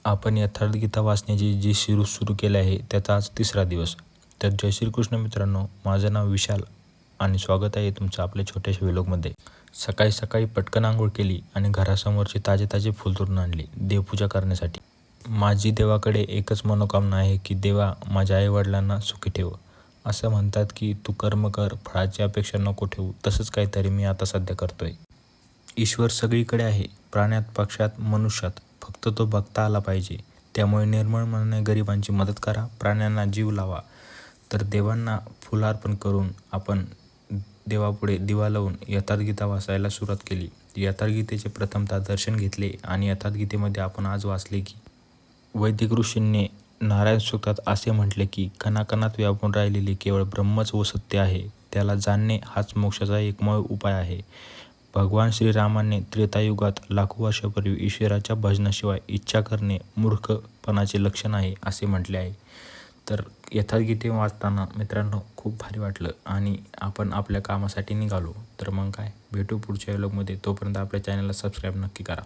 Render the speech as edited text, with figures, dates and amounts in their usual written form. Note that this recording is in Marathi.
आपण यथार्थ गीता वाचण्याची जी सिरीज सुरू केली आहे त्याचा आज 3रा दिवस. तर जय श्रीकृष्ण मित्रांनो, माझं नाव विशाल आणि स्वागत आहे तुमचं आपल्या छोट्याशा व्लॉगमध्ये. सकाळी सकाळी पटकन आंघोळ केली आणि घरासमोरचे ताजे ताजे फुल तोडून आणले देवपूजा करण्यासाठी. माझी देवाकडे एकच मनोकामना आहे की देवा माझ्या आईवडिलांना सुखी ठेव. असं म्हणतात की तू कर्म कर, फळाची अपेक्षा नको ठेवू. तसंच काहीतरी मी आता सध्या करतोय. ईश्वर सगळीकडे आहे, प्राण्यात, पक्षात, मनुष्यात. फक्त तो बघता आला पाहिजे. त्यामुळे निर्मळ मनाने गरिबांची मदत करा, प्राण्यांना जीव लावा. तर देवांना फुल अर्पण करून आपण देवापुढे दिवा लावून यथार्थगीता वाचायला सुरुवात केली. यथार्थगीतेचे प्रथमतः दर्शन घेतले आणि यथार्थगीतेमध्ये आपण आज वाचले की वैदिक ऋषींनी नारायण सूक्तात असे म्हटले की कणाकणात व्यापून राहिलेले केवळ ब्रह्मच व सत्य आहे. त्याला जाणणे हाच मोक्षाचा एकमेव उपाय आहे. भगवान श्रीरामाने त्रेतायुगात लाखो वर्षापूर्वी ईश्वराच्या भजनाशिवाय इच्छा करणे मूर्खपणाचे लक्षण आहे असे म्हटले आहे. तर यथार्थगीते वाचताना मित्रांनो खूप भारी वाटलं आणि आपण आपल्या कामासाठी निघालो. तर मग काय, भेटू पुढच्या व्लॉगमध्ये. तोपर्यंत आपल्या चॅनलला सबस्क्राईब नक्की करा.